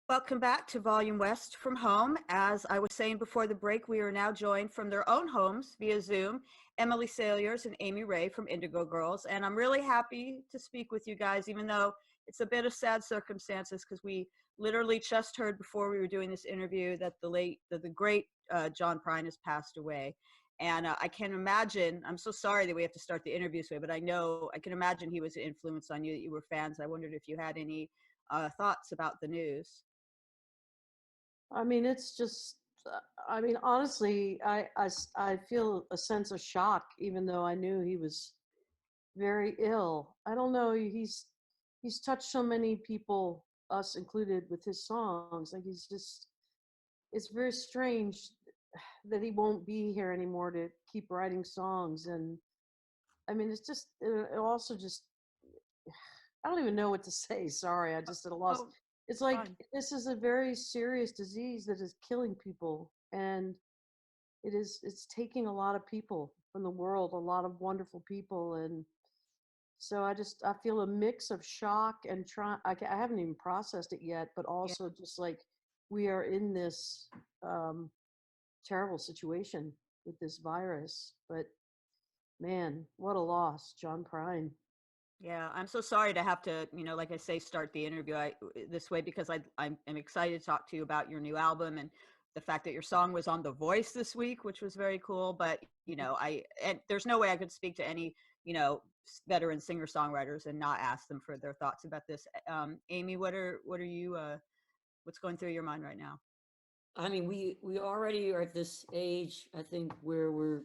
Welcome back to Volume West from home. As I was saying before the break, we are now joined from their own homes via Zoom, Emily Salyers and Amy Ray from Indigo Girls. And I'm really happy to speak with you guys, even though it's a bit of sad circumstances because we literally just heard before we were doing this interview that the great John Prine has passed away. And I can imagine, I'm so sorry that we have to start the interview this way, but I can imagine he was an influence on you, that you were fans. I wondered if you had any thoughts about the news. I mean, it's just, honestly, I feel a sense of shock, even though I knew he was very ill. I don't know. He's touched so many people, us included, with his songs. Like it's very strange that he won't be here anymore to keep writing songs. And I mean, it also just, I don't even know what to say. Sorry, I just at a loss. Oh, It's like fine. this is a very serious disease that is killing people, and it's taking a lot of people from the world, a lot of wonderful people, and so I feel a mix of shock and I haven't even processed it yet, but Yeah. also just like we are in this um, terrible situation with this virus. But man, what a loss, John Prine. Yeah, I'm so sorry to have to, like I say, start the interview this way because I'm excited to talk to you about your new album and the fact that your song was on The Voice this week, which was very cool. But and there's no way I could speak to any, veteran singer-songwriters and not ask them for their thoughts about this. Amy, what are you, what's going through your mind right now? I mean, we already are at this age, I think, where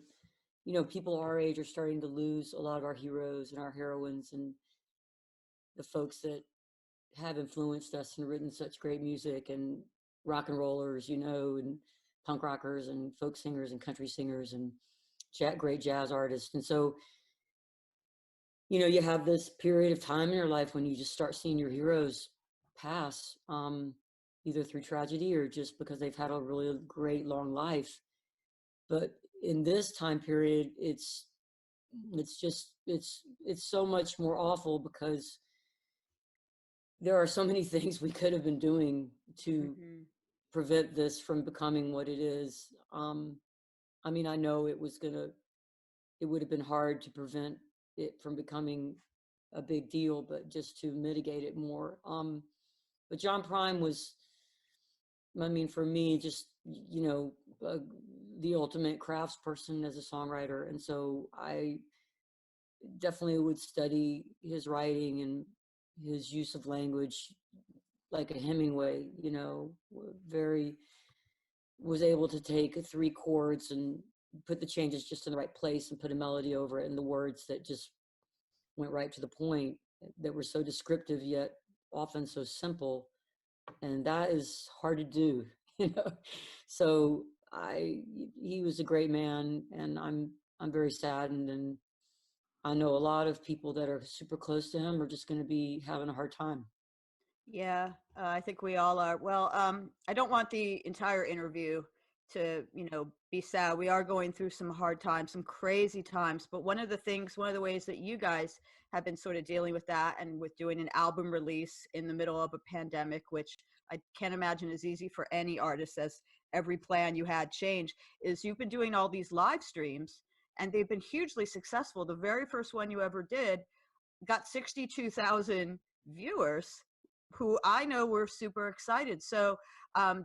people our age are starting to lose a lot of our heroes and our heroines and the folks that have influenced us and written such great music and rock and rollers, and punk rockers and folk singers and country singers and great jazz artists. And so, you have this period of time in your life when you just start seeing your heroes pass, either through tragedy or just because they've had a really great long life. But in this time period, it's so much more awful because there are so many things we could have been doing to Hmm. prevent this from becoming what it is. I mean, I know it would have been hard to prevent it from becoming a big deal, but just to mitigate it more. But John Prime was, I mean, for me, just, the ultimate craftsperson as a songwriter. And so I definitely would study his writing and his use of language like a Hemingway, very was able to take three chords and put the changes just in the right place and put a melody over it and the words that just went right to the point, that were so descriptive yet often so simple. And that is hard to do, you know. So he was a great man, and I'm very saddened, and I know a lot of people that are super close to him are just going to be having a hard time. Yeah, I think we all are. Well, I don't want the entire interview to, be sad. We are going through some hard times, some crazy times. But one of the ways that you guys have been sort of dealing with that and with doing an album release in the middle of a pandemic, which I can't imagine is easy for any artist as every plan you had changed, is you've been doing all these live streams and they've been hugely successful. The very first one you ever did got 62,000 viewers who I know were super excited. So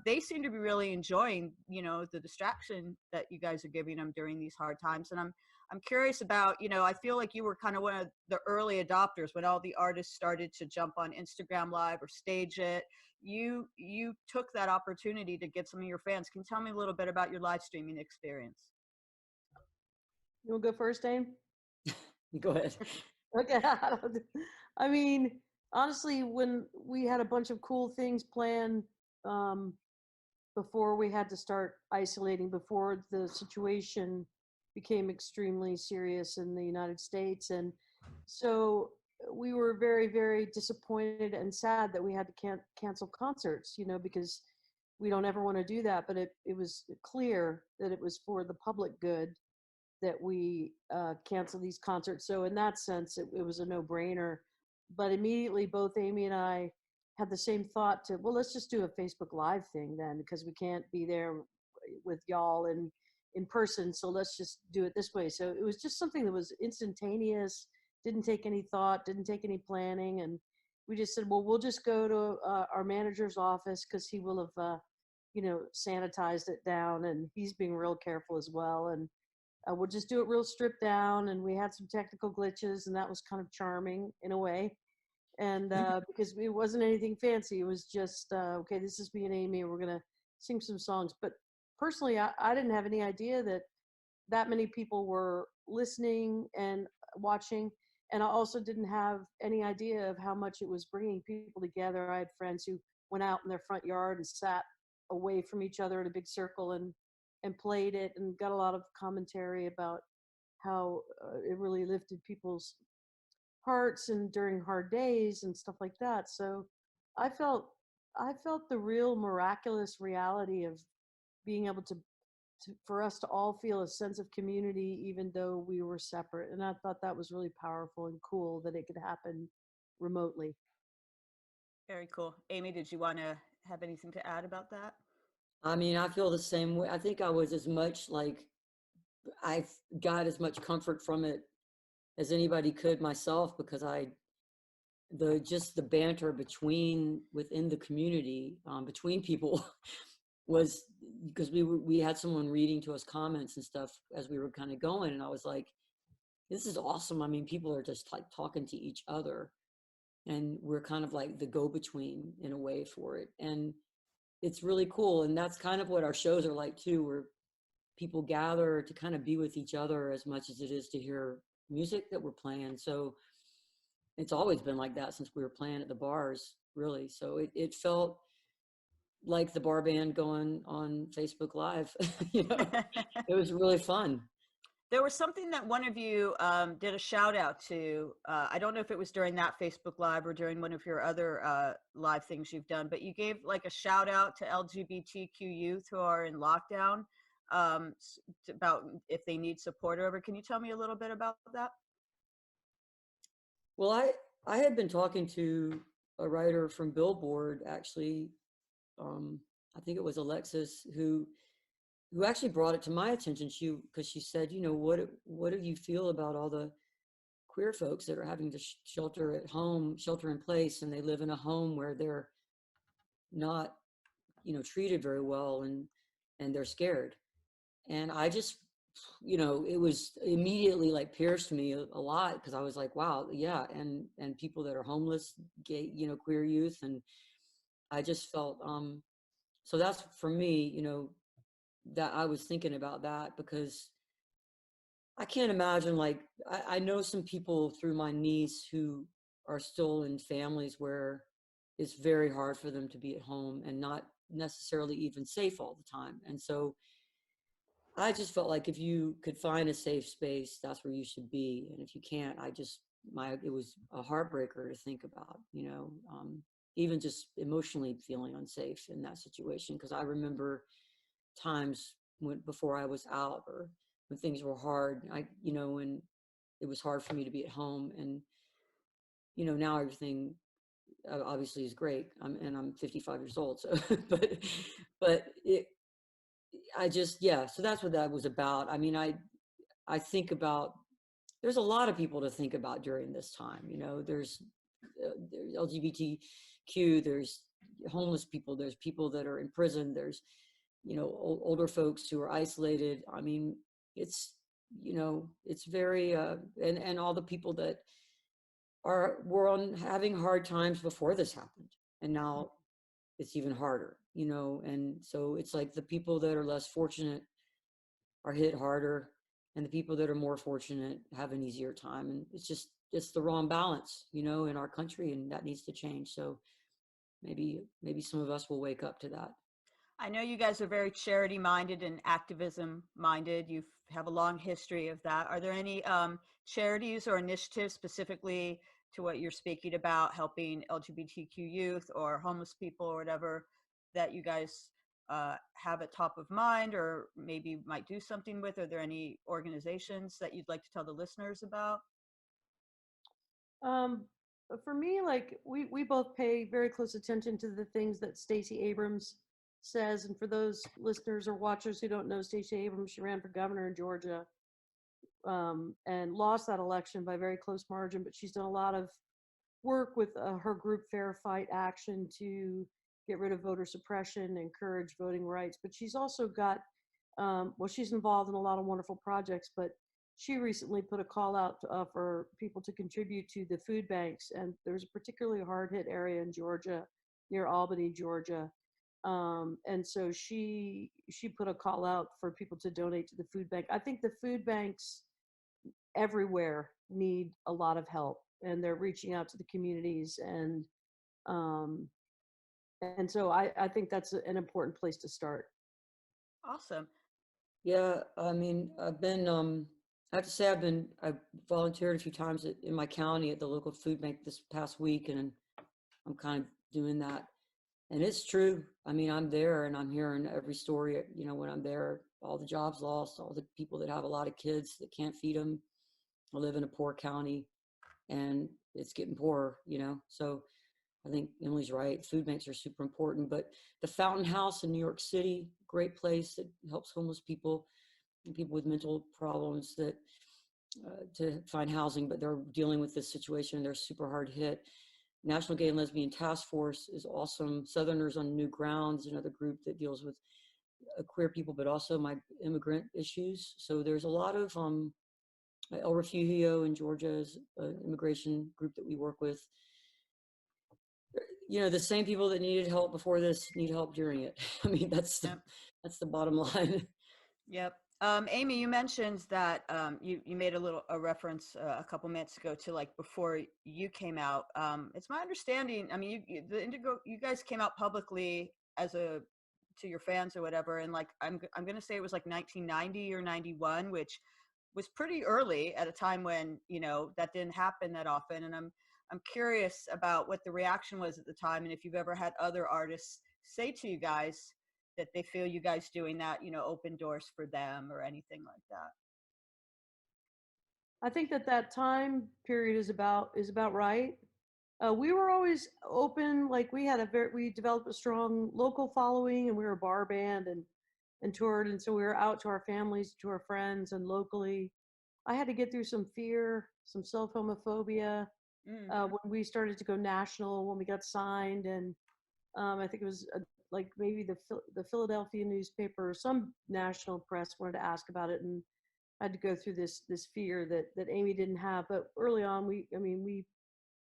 they seem to be really enjoying, the distraction that you guys are giving them during these hard times. And I'm curious about, I feel like you were kind of one of the early adopters when all the artists started to jump on Instagram Live or stage it. You took that opportunity to get some of your fans. Can you tell me a little bit about your live streaming experience? You want to go first, Dane? Go ahead. Okay. I mean, honestly, when we had a bunch of cool things planned um, before we had to start isolating, before the situation became extremely serious in the United States, and so we were very, very disappointed and sad that we had to cancel concerts. Because we don't ever want to do that, but it was clear that it was for the public good that we cancel these concerts. So in that sense, it was a no-brainer. But immediately, both Amy and I had the same thought to, well, let's just do a Facebook Live thing then, because we can't be there with y'all in person. So let's just do it this way. So it was just something that was instantaneous, didn't take any thought, didn't take any planning. And we just said, well, we'll just go to our manager's office because he will have, sanitized it down, and he's being real careful as well. And we'll just do it real stripped down. And we had some technical glitches, and that was kind of charming in a way. And because it wasn't anything fancy, it was just okay, this is me and Amy, and we're gonna sing some songs. But personally, I didn't have any idea that many people were listening and watching, and I also didn't have any idea of how much it was bringing people together. I had friends who went out in their front yard and sat away from each other in a big circle and played it, and got a lot of commentary about how it really lifted people's hearts and during hard days and stuff like that. So I felt I felt the real miraculous reality of being able to for us to all feel a sense of community even though we were separate. And I thought that was really powerful and cool that it could happen remotely. Very cool. Amy, did you want to have anything to add about that? I mean, I feel the same way. I think I was as much like, I got as much comfort from it as anybody could myself, because just the banter within the community, between people was, because we had someone reading to us comments and stuff as we were kind of going, and I was like, this is awesome. I mean, people are just like talking to each other, and we're kind of like the go-between in a way for it, and it's really cool. And that's kind of what our shows are like too, where people gather to kind of be with each other as much as it is to hear music that we're playing. So it's always been like that since we were playing at the bars, really. So it felt like the bar band going on Facebook Live. You know, it was really fun. There was something that one of you did a shout out to. I don't know if it was during that Facebook Live or during one of your other live things you've done, but you gave like a shout out to LGBTQ youth who are in lockdown, about if they need support or whatever. Can you tell me a little bit about that? Well, I had been talking to a writer from Billboard, actually. I think it was Alexis who actually brought it to my attention. Because she said, you know, what do you feel about all the queer folks that are having to shelter at home, shelter in place, and they live in a home where they're not, treated very well, and they're scared. And I just, it was immediately like pierced me a lot, because I was like, wow, yeah. And people that are homeless, gay, queer youth. And I just felt, so that's for me, that I was thinking about that, because I can't imagine, like, I know some people through my niece who are still in families where it's very hard for them to be at home and not necessarily even safe all the time. And so I just felt like if you could find a safe space, that's where you should be. And if you can't, it was a heartbreaker to think about, even just emotionally feeling unsafe in that situation. Because I remember times before I was out, or when things were hard, when it was hard for me to be at home. And, now everything obviously is great. I'm 55 years old. So, but yeah, so that's what that was about. I mean, I think about, there's a lot of people to think about during this time. There's LGBTQ, there's homeless people, there's people that are in prison, there's, older folks who are isolated. I mean, it's, it's very, and all the people that were having hard times before this happened. And now it's even harder, and so it's like the people that are less fortunate are hit harder, and the people that are more fortunate have an easier time. And it's the wrong balance, in our country, and that needs to change. So maybe some of us will wake up to that. I know you guys are very charity minded and activism minded. You have a long history of that. Are there any charities or initiatives specifically to what you're speaking about, helping LGBTQ youth or homeless people or whatever, that you guys have at top of mind or maybe might do something with? Are there any organizations that you'd like to tell the listeners about? Um, But for me, like we both pay very close attention to the things that Stacey Abrams says. And for those listeners or watchers who don't know Stacey Abrams, she ran for governor in Georgia, and lost that election by a very close margin. But she's done a lot of work with her group Fair Fight Action to get rid of voter suppression, encourage voting rights. But she's also got, well, she's involved in a lot of wonderful projects. But she recently put a call out for people to contribute to the food banks. And there's a particularly hard hit area in Georgia, near Albany, Georgia. And so she put a call out for people to donate to the food bank. I think the food banks everywhere need a lot of help, and they're reaching out to the communities, um and so I think that's an important place to start. Awesome. Yeah, I mean, I have to say I've volunteered a few times in my county at the local food bank this past week, and I'm kind of doing that. And it's true. I mean, I'm there and I'm hearing every story, when I'm there, all the jobs lost, all the people that have a lot of kids that can't feed them. I live in a poor county and it's getting poorer. So I think Emily's right. Food banks are super important, but the Fountain House in New York City, great place that helps homeless people and people with mental problems that to find housing, but they're dealing with this situation and they're super hard hit. National Gay and Lesbian Task Force is awesome. Southerners on New Ground is another group that deals with queer people, but also my immigrant issues. So there's a lot of El Refugio in Georgia is an immigration group that we work with. The same people that needed help before this need help during it. I mean, that's the bottom line. Yep. Amy, you mentioned that you made a reference a couple minutes ago to like before you came out. It's my understanding. I mean, the Indigo, you guys came out publicly to your fans or whatever, and like I'm gonna say it was like 1990 or 91, which was pretty early at a time when that didn't happen that often. And I'm curious about what the reaction was at the time, and if you've ever had other artists say to you guys that they feel you guys doing that, open doors for them or anything like that. I think that time period is about right. We were always open. Like we developed a strong local following, and we were a bar band and toured, and so we were out to our families, to our friends, and locally. I had to get through some fear, some self homophobia, when we started to go national, when we got signed, and I think it was like maybe the Philadelphia newspaper or some national press wanted to ask about it, and I had to go through this fear that Amy didn't have. But early on, we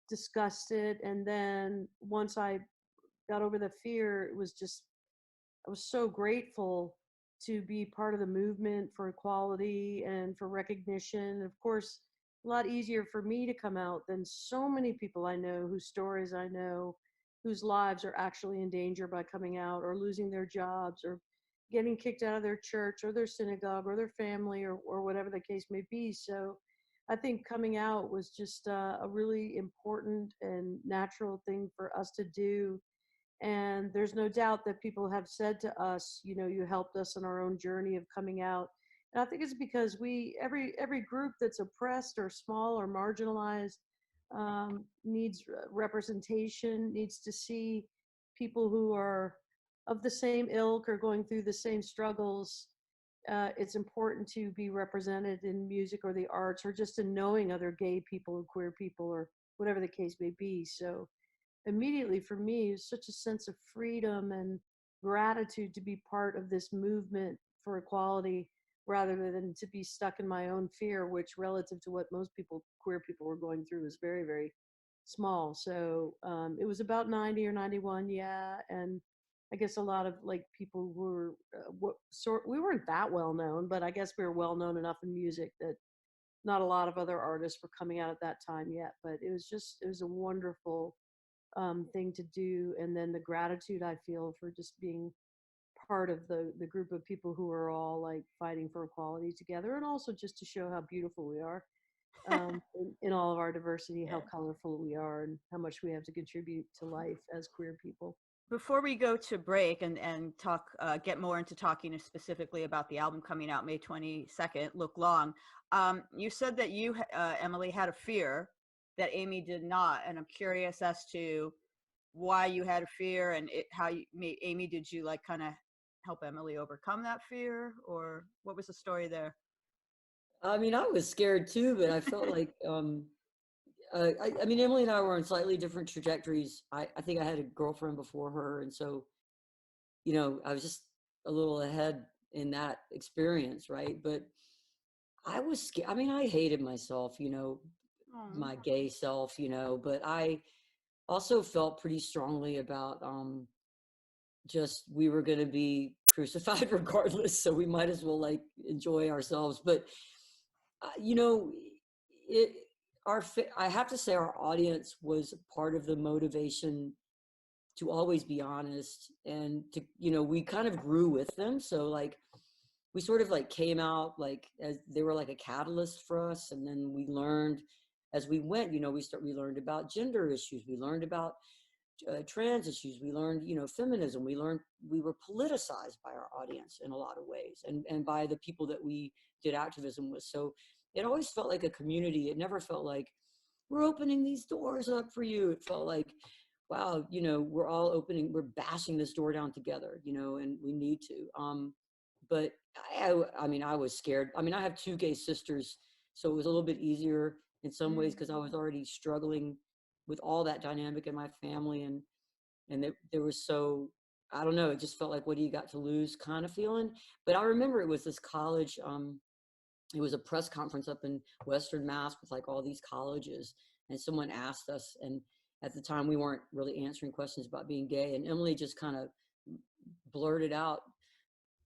discussed it, and then once I got over the fear, I was so grateful to be part of the movement for equality and for recognition. Of course, a lot easier for me to come out than so many people I know, whose stories I know, whose lives are actually in danger by coming out, or losing their jobs, or getting kicked out of their church or their synagogue or their family, or whatever the case may be. So I think coming out was just a really important and natural thing for us to do. And there's no doubt that people have said to us, you helped us in our own journey of coming out. And I think it's because every group that's oppressed or small or marginalized, needs representation, needs to see people who are of the same ilk or going through the same struggles. It's important to be represented in music or the arts, or just in knowing other gay people or queer people, or whatever the case may be. So immediately for me, it was such a sense of freedom and gratitude to be part of this movement for equality, rather than to be stuck in my own fear, which relative to what most people, queer people, were going through, is very, very small. So it was about 90 or 91, yeah. And I guess a lot of like people who were we weren't that well known, but I guess we were well known enough in music that not a lot of other artists were coming out at that time yet. But it was a wonderful thing to do. And then the gratitude I feel for just being part of the group of people who are all like fighting for equality together, and also just to show how beautiful we are, in all of our diversity, how colorful we are, and how much we have to contribute to life as queer people. Before we go to break and talk, get more into talking specifically about the album coming out May 22nd, Look Long. You said that you, Emily, had a fear that Amy did not. And I'm curious as to why you had a fear and how you Amy, did you like kind of help Emily overcome that fear, or what was the story there? I mean, I was scared too, but I felt like, I mean, Emily and I were on slightly different trajectories. I think I had a girlfriend before her. And so, I was just a little ahead in that experience. Right. But I was scared. I mean, I hated myself, Oh. my gay self, but I also felt pretty strongly about, just we were going to be crucified regardless, so we might as well like enjoy ourselves. But you know it I have to say our audience was part of the motivation to always be honest, and to we kind of grew with them. So like we sort of like came out like as they were like a catalyst for us, and then we learned as we went. We learned about gender issues, we learned about trans issues, we learned feminism, we were politicized by our audience in a lot of ways, and by the people that we did activism with. So it always felt like a community. It never felt like we're opening these doors up for you. It felt like, wow, we're bashing this door down together, and we need to. But I mean, I was scared. I mean, I have two gay sisters, so it was a little bit easier in some ways because I was already struggling with all that dynamic in my family, and there was, so I don't know, it just felt like, what do you got to lose kind of feeling. But I remember it was this college, it was a press conference up in Western Mass with like all these colleges, and someone asked us, and at the time we weren't really answering questions about being gay, and Emily just kind of blurted out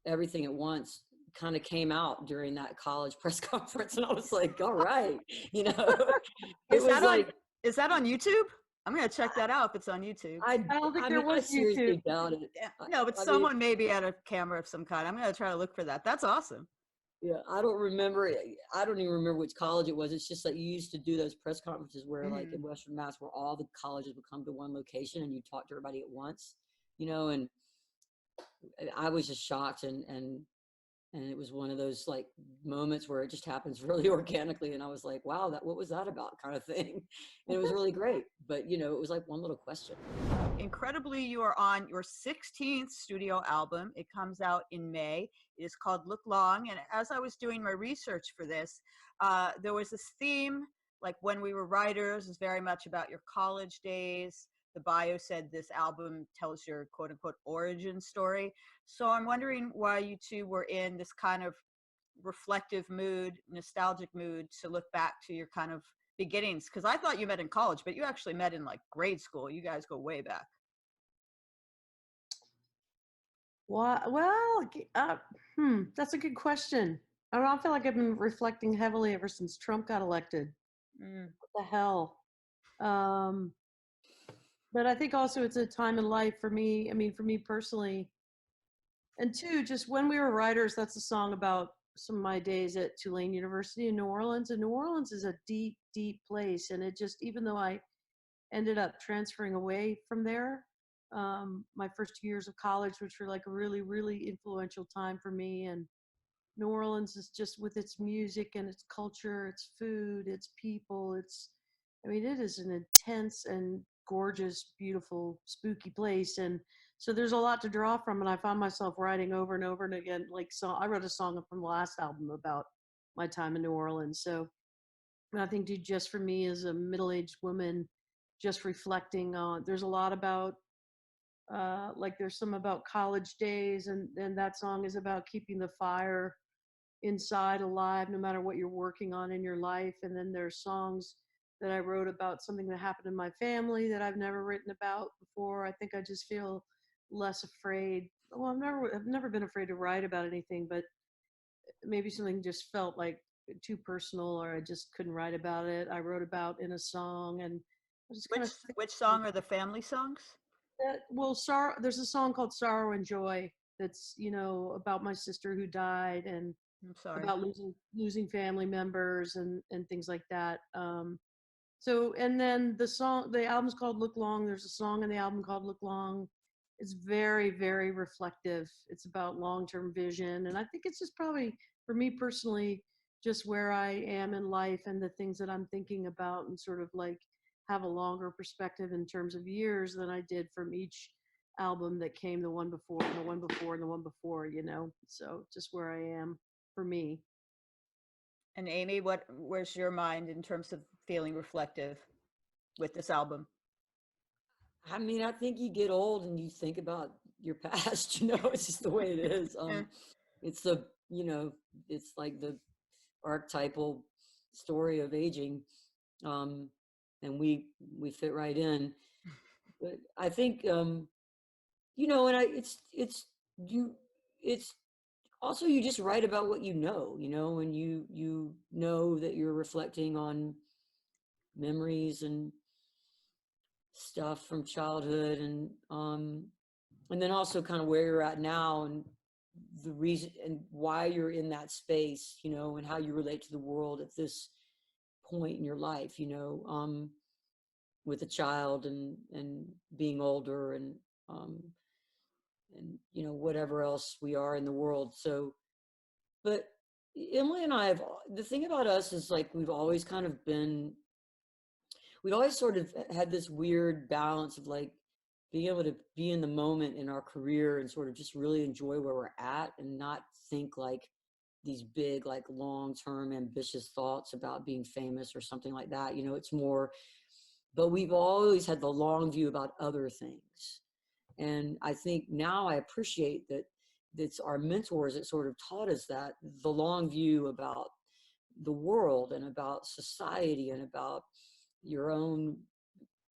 everything at once, kind of came out during that college press conference. And I was like, all right, it Is was that on like, is that on YouTube? I'm gonna check that out if it's on YouTube. I don't think I there mean, I was YouTube. seriously doubt it. Yeah. No, but I mean, someone maybe had a camera of some kind. I'm gonna try to look for that. That's awesome. yeah, I don't remember. I don't even remember which college it was. It's just like you used to do those press conferences where, like in Western Mass, where all the colleges would come to one location and you talk to everybody at once, and I was just shocked, and it was one of those like moments where it just happens really organically, and I was like, wow, what was that about, kind of thing. And it was really great. But it was like one little question. Incredibly, you are on your 16th studio album. It comes out in May. It is called Look Long. And as I was doing my research for this, there was this theme, like when we were writers, is very much about your college days. The bio said this album tells your quote unquote origin story. So I'm wondering why you two were in this kind of reflective mood, nostalgic mood, to look back to your kind of beginnings. Because I thought you met in college, but you actually met in like grade school. You guys go way back. Well, that's a good question. I don't know, I feel like I've been reflecting heavily ever since Trump got elected. What the hell? Um, but I think also it's a time in life for me. I mean, for me personally, and two, just when we were writers, that's a song about some of my days at Tulane University in New Orleans. And New Orleans is a deep, deep place. And it just, even though I ended up transferring away from there, my first 2 years of college, which were like a really, really influential time for me. And New Orleans is just, with its music and its culture, its food, its people, I mean, it is an intense and gorgeous, beautiful, spooky place. And so there's a lot to draw from. And I found myself writing over and over and again, like, so I wrote a song from the last album about my time in New Orleans. So I think, dude, just for me as a middle-aged woman, just reflecting on, there's a lot about, like there's some about college days, and that song is about keeping the fire inside alive no matter what you're working on in your life. And then there's songs that I wrote about something that happened in my family that I've never written about before. I think I just feel less afraid. Well, I've never been afraid to write about anything, but maybe something just felt like too personal, or I just couldn't write about it. I wrote about in a song, and I just kind Which of which song are the family songs? well, sorrow. There's a song called "Sorrow and Joy" that's about my sister who died, and I'm sorry. about losing family members and things like that. So, and then the album's called Look Long. There's a song in the album called Look Long. It's very, very reflective. It's about long-term vision, and I think it's just probably, for me personally, just where I am in life and the things that I'm thinking about, and sort of like have a longer perspective in terms of years than I did from each album that came, the one before and the one before and the one before, so just where I am for me. And Amy, where's your mind in terms of feeling reflective with this album? I mean, I think you get old and you think about your past, it's just the way it is. Yeah. It's the, it's like the archetypal story of aging. And we fit right in. But I think, and it's also, you just write about what and you know that you're reflecting on memories and stuff from childhood, and then also kind of where you're at now, and the reason and why you're in that space, and how you relate to the world at this point in your life, with a child, and being older, and whatever else we are in the world. So, but Emily and I the thing about us is, like, we've always sort of had this weird balance of, like, being able to be in the moment in our career and sort of just really enjoy where we're at, and not think like these big, like, long-term ambitious thoughts about being famous or something like that. It's more, but we've always had the long view about other things. And I think now I appreciate that it's our mentors that sort of taught us that, the long view about the world and about society and about your own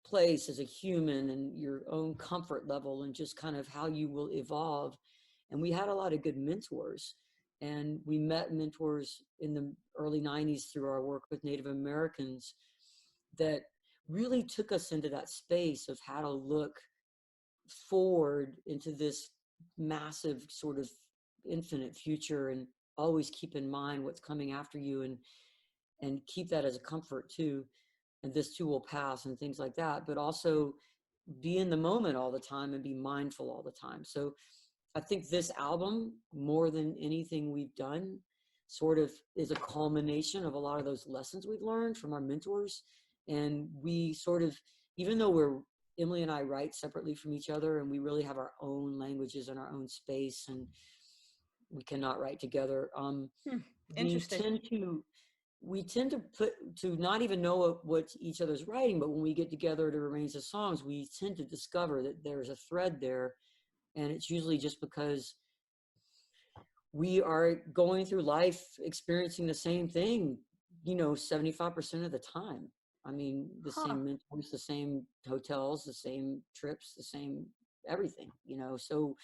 place as a human and your own comfort level and just kind of how you will evolve. And we had a lot of good mentors, and we met mentors in the early 90s through our work with Native Americans that really took us into that space of how to look forward into this massive sort of infinite future, and always keep in mind what's coming after you, and keep that as a comfort too. And this too will pass, and things like that, but also be in the moment all the time and be mindful all the time. So I think this album, more than anything we've done, sort of is a culmination of a lot of those lessons we've learned from our mentors. And we sort of, even though Emily and I write separately from each other, and we really have our own languages and our own space, and we cannot write together. We Interesting. tend to not even know what each other's writing, but when we get together to arrange the songs, we tend to discover that there's a thread there. And it's usually just because we are going through life experiencing the same thing, 75% of the time. I mean, the same mentors, the same hotels, the same trips, the same everything, so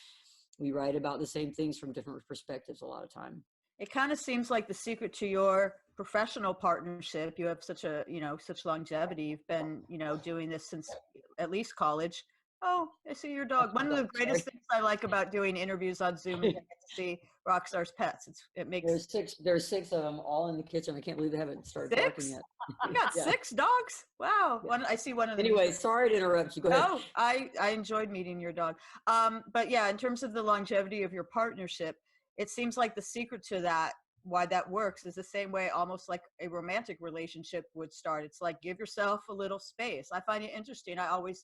we write about the same things from different perspectives a lot of time. It kind of seems like the secret to your professional partnership. You have such longevity. You've been, doing this since at least college. Oh, I see your dog. One of the greatest things I like about doing interviews on Zoom is I get to see rock stars' pets. It makes there's six of them all in the kitchen. I can't believe they haven't started barking yet. You got 6 dogs? Wow. Yeah. I see one of them. Anyway, sorry to interrupt you. Go ahead. Oh, I enjoyed meeting your dog. But yeah, in terms of the longevity of your partnership, it seems like the secret to that, why that works, is the same way almost like a romantic relationship would start. It's like, give yourself a little space. I find it interesting. I always,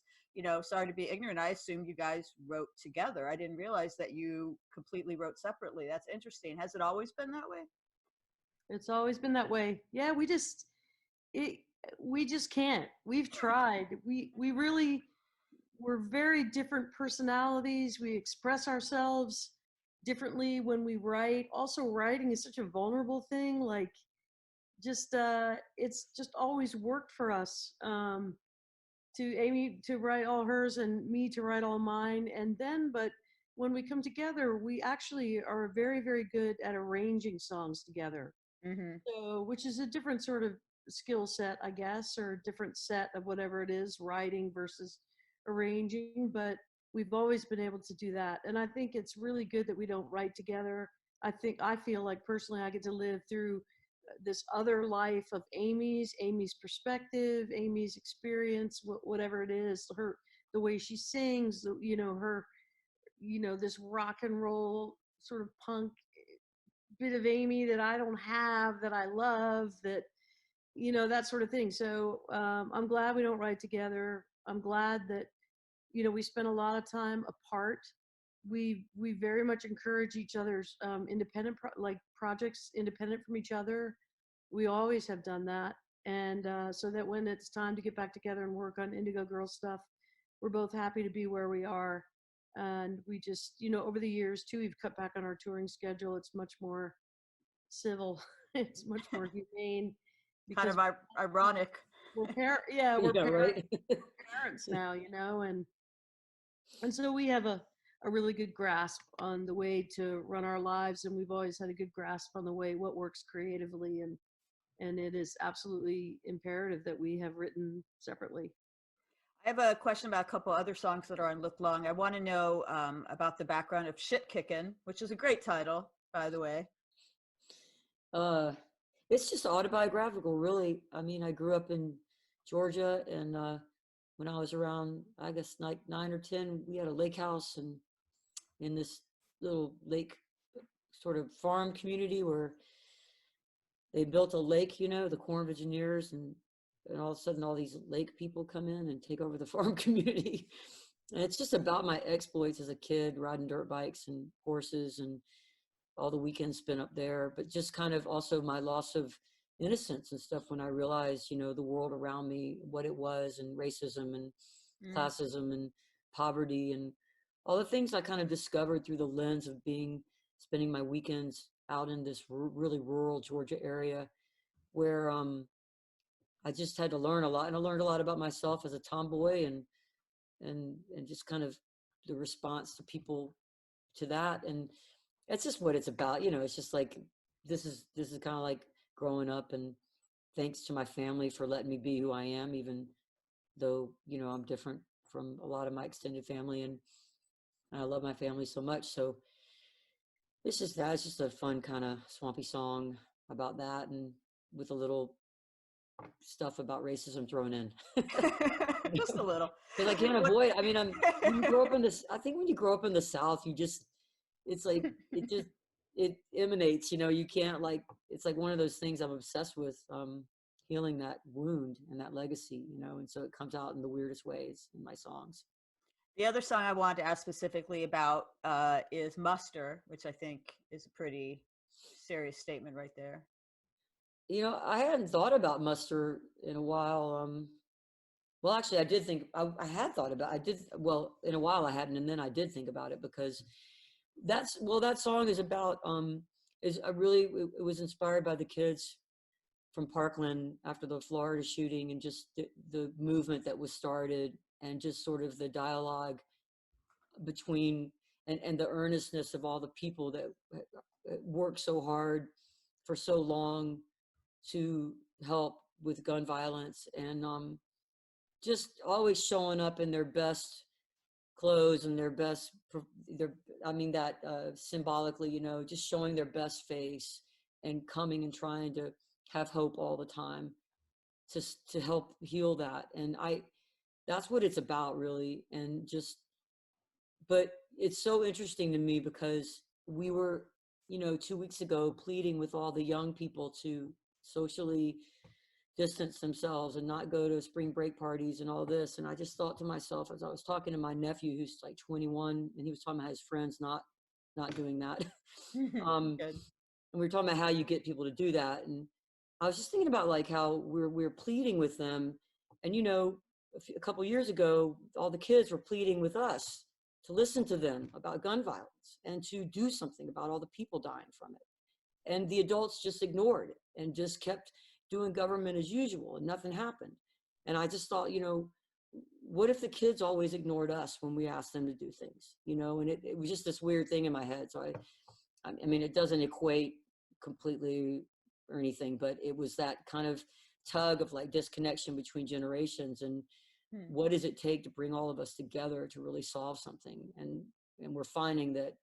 sorry to be ignorant, I assumed you guys wrote together. I didn't realize that you completely wrote separately. That's interesting. Has it always been that way? It's always been that way. Yeah, we just can't. We've tried. We're very different personalities. We express ourselves differently when we write. Also, writing is such a vulnerable thing. Like, just it's just always worked for us. To Amy to write all hers and me to write all mine, and then but when we come together, we actually are very, very good at arranging songs together. Mm-hmm. So, which is a different sort of skill set, I guess, or a different set of whatever it is, writing versus arranging. But we've always been able to do that. And I think it's really good that we don't write together. I feel like personally I get to live through this other life of Amy's perspective, Amy's experience, whatever it is, the way she sings, her, this rock and roll sort of punk bit of Amy that I don't have that I love, that, you know, that sort of thing. So I'm glad we don't write together. I'm glad that, you know, we spend a lot of time apart. We very much encourage each other's independent projects independent from each other. We always have done that, and so that when it's time to get back together and work on Indigo Girls stuff, we're both happy to be where we are. And we just, you know, over the years too, we've cut back on our touring schedule. It's much more civil. It's much more humane Kind because of ironic. we're Yeah, right. parents now, you know, and so we have a really good grasp on the way to run our lives, and we've always had a good grasp on the way what works creatively, and it is absolutely imperative that we have written separately. I have a question about a couple other songs that are on Look Long. I want to know about the background of Shit Kickin', which is a great title, by the way. It's just autobiographical, really. I mean, I grew up in Georgia, and when I was around, I guess, like 9 or 10, we had a lake house and in this little lake sort of farm community where they built a lake, you know, the Corn Engineers, and all of a sudden all these lake people come in and take over the farm community. And it's just about my exploits as a kid, riding dirt bikes and horses and all the weekends spent up there, but just kind of also my loss of innocence and stuff when I realized, you know, the world around me, what it was, and racism and classism and poverty and all the things I kind of discovered through the lens of spending my weekends out in this really rural Georgia area where I just had to learn a lot, and I learned a lot about myself as a tomboy and just kind of the response to people to that. And that's just what it's about, you know. It's just like this is kind of like growing up, and thanks to my family for letting me be who I am, even though, you know, I'm different from a lot of my extended family, and I love my family so much. So it's just a fun kind of swampy song about that, and with a little stuff about racism thrown in. Just a little. Because I can't avoid. I mean, when you grow up in this, I think when you grow up in the South, it's like it emanates. You know, you can't, like, it's like one of those things I'm obsessed with, healing that wound and that legacy. You know, and so it comes out in the weirdest ways in my songs. The other song I wanted to ask specifically about is Muster, which I think is a pretty serious statement right there. You know, I hadn't thought about Muster in a while. Well, actually, I did think I had thought about. I did, well, in a while I hadn't, and then I did think about it because that song is about it was inspired by the kids from Parkland after the Florida shooting, and just the movement that was started, and just sort of the dialogue between and the earnestness of all the people that worked so hard for so long to help with gun violence, and just always showing up in their best clothes and I mean that symbolically, you know, just showing their best face and coming and trying to have hope all the time to help heal that. And that's what it's about, really. And just, but it's so interesting to me because we were, you know, 2 weeks ago pleading with all the young people to socially distance themselves and not go to spring break parties and all this. And I just thought to myself, as I was talking to my nephew who's like 21, and he was talking about his friends not doing that. Good. And we were talking about how you get people to do that. And I was just thinking about like how we're pleading with them. And, you know, a couple years ago, all the kids were pleading with us to listen to them about gun violence and to do something about all the people dying from it. And the adults just ignored it and just kept doing government as usual, and nothing happened. And I just thought, you know, what if the kids always ignored us when we asked them to do things, you know? And it was just this weird thing in my head. So I mean, it doesn't equate completely or anything, but it was that kind of tug of like disconnection between generations, and what does it take to bring all of us together to really solve something? And we're finding that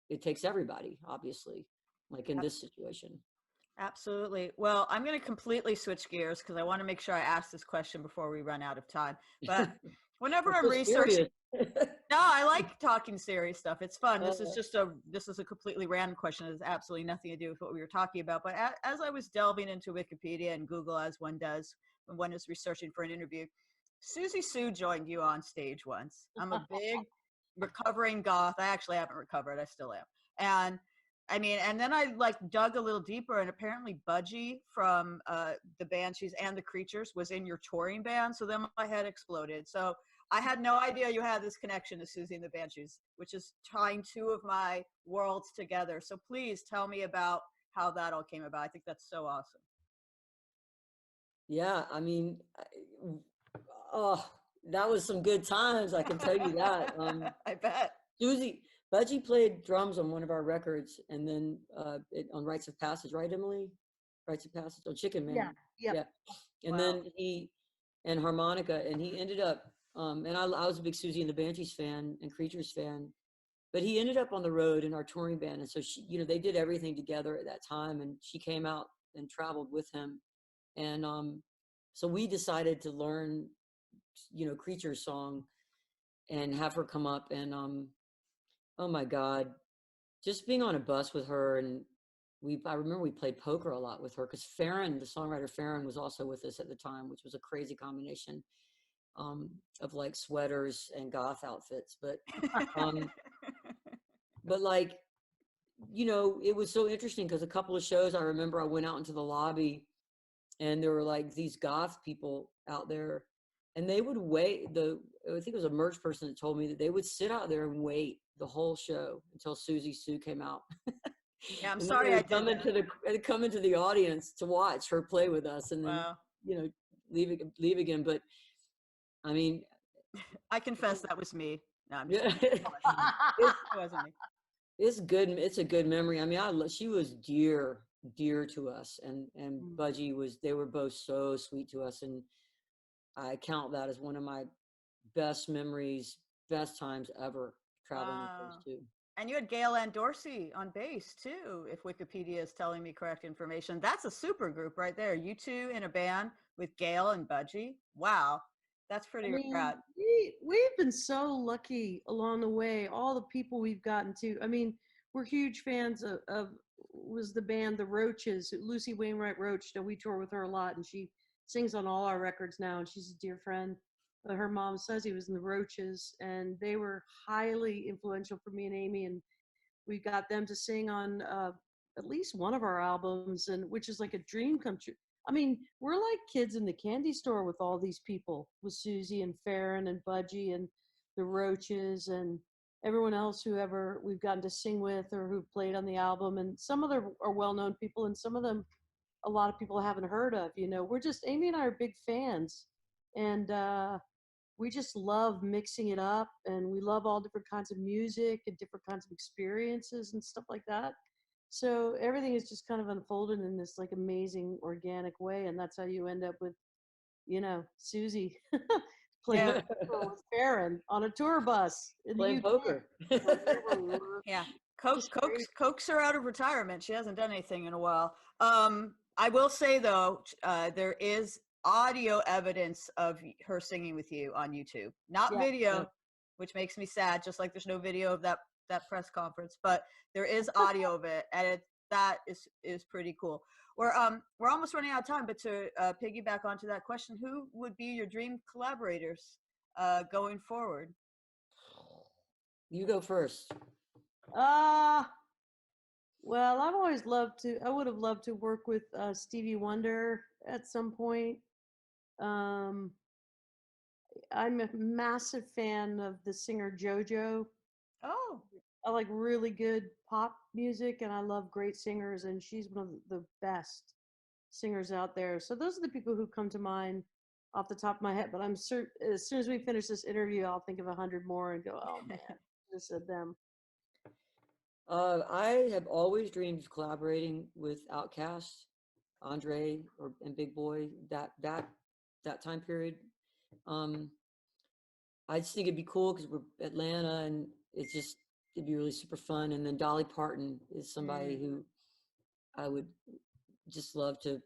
it takes everybody, obviously, like in this situation. Absolutely. Well, I'm going to completely switch gears because I want to make sure I ask this question before we run out of time. But Whenever We're I'm so researching, serious. no, I like talking serious stuff. It's fun. Uh, This is a completely random question. It has absolutely nothing to do with what we were talking about. But as I was delving into Wikipedia and Google, as one does when one is researching for an interview, Susie Sue joined you on stage once. I'm a big recovering goth. I actually haven't recovered. I still am. And I mean, and then I like dug a little deeper, and apparently Budgie from the Banshees and the Creatures was in your touring band. So then my head exploded. So I had no idea you had this connection to Susie and the Banshees, which is tying two of my worlds together. So please tell me about how that all came about. I think that's so awesome. yeah, I mean, oh, that was some good times. I can tell you that. I bet. Susie, Budgie played drums on one of our records, and then on Rites of Passage, right, Emily? Rites of Passage on Chicken Yeah. Man. Yep. Yeah. And Wow. then and harmonica, and he ended up, and I was a big Susie and the Banshees fan and Creatures fan, but he ended up on the road in our touring band. And so she, they did everything together at that time, and she came out and traveled with him. And so we decided to learn, Creatures song and have her come up. And oh my God, just being on a bus with her. And I remember we played poker a lot with her because Farron, the songwriter Farron, was also with us at the time, which was a crazy combination of like sweaters and goth outfits. Um, but like, it was so interesting because a couple of shows I remember I went out into the lobby and there were like these goth people out there, and they would wait. I think it was a merch person that told me that they would sit out there and wait the whole show until Susie Sue came out. Yeah, I'm And then sorry they I would did that. they'd come into the audience to watch her play with us, and then Wow. leave again. But I mean, I confess that was me. No, I'm just yeah, kidding. it's It wasn't me. it's good. It's a good memory. I mean, she was dear to us, and Mm. Budgie was. They were both so sweet to us, and I count that as one of my best memories, best times ever traveling with those Wow. two. And you had Gail and Dorsey on bass too, if Wikipedia is telling me correct information. That's a super group right there. You two in a band with Gail and Budgie. Wow. That's I pretty mean, rad. we've been so lucky along the way. All the people we've gotten to. I mean, we're huge fans of was the band The Roaches, Lucy Wainwright Roach. That we tour with her a lot, and she sings on all our records now. And she's a dear friend. Her mom says he was in The Roaches, and they were highly influential for me and Amy. And we got them to sing on at least one of our albums, and which is like a dream come true. I mean, we're like kids in the candy store with all these people, with Susie and Farron and Budgie and the Roaches and everyone else whoever we've gotten to sing with or who played on the album. And some of them are well-known people, and some of them a lot of people haven't heard of. We're just Amy and I are big fans, and we just love mixing it up, and we love all different kinds of music and different kinds of experiences and stuff like that. So everything is just kind of unfolded in this like amazing organic way, and that's how you end up with Susie playing Yeah. with Farron on a tour bus in the Playing UK. poker. Yeah. Just great. Coke's her out of retirement. She hasn't done anything in a while. I will say though, there is audio evidence of her singing with you on YouTube, not Yeah. video, which makes me sad. Just like there's no video of that press conference, but there is audio of it, and that is pretty cool. We're almost running out of time, but to piggyback onto that question, who would be your dream collaborators going forward? You go first. Uh well, I would have loved to work with Stevie Wonder at some point. Um, I'm a massive fan of the singer JoJo. Oh, I like really good pop music, and I love great singers, and she's one of the best singers out there. So those are the people who come to mind off the top of my head. But I'm certain as soon as we finish this interview, I'll think of 100 more and go, "Oh man, I just said them." I have always dreamed of collaborating with Outkast, Andre, and Big Boy. That time period. Um, I just think it'd be cool because we're Atlanta, and it'd be really super fun. And then Dolly Parton is somebody who I would just love to.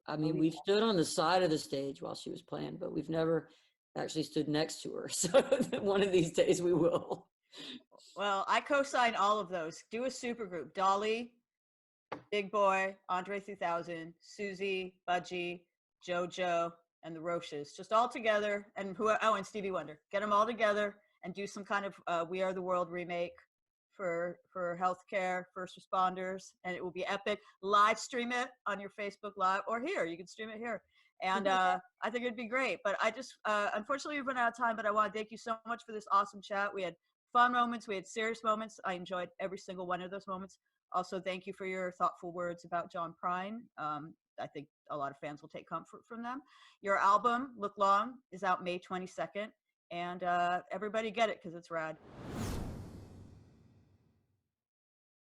I mean, we've stood on the side of the stage while she was playing, but we've never actually stood next to her. So one of these days we will. Well, I co-sign all of those. Do a super group. Dolly, Big Boy, Andre 3000, Susie, Budgie, JoJo, and the Roches, just all together. And and Stevie Wonder. Get them all together and do some kind of We Are the World remake for healthcare, first responders, and it will be epic. Live stream it on your Facebook Live, or here, you can stream it here. And I think it'd be great. But I just, unfortunately, we've run out of time, but I want to thank you so much for this awesome chat. We had fun moments, we had serious moments. I enjoyed every single one of those moments. Also, thank you for your thoughtful words about John Prine. I think a lot of fans will take comfort from them. Your album, Look Long, is out May 22nd. And everybody get it because it's rad.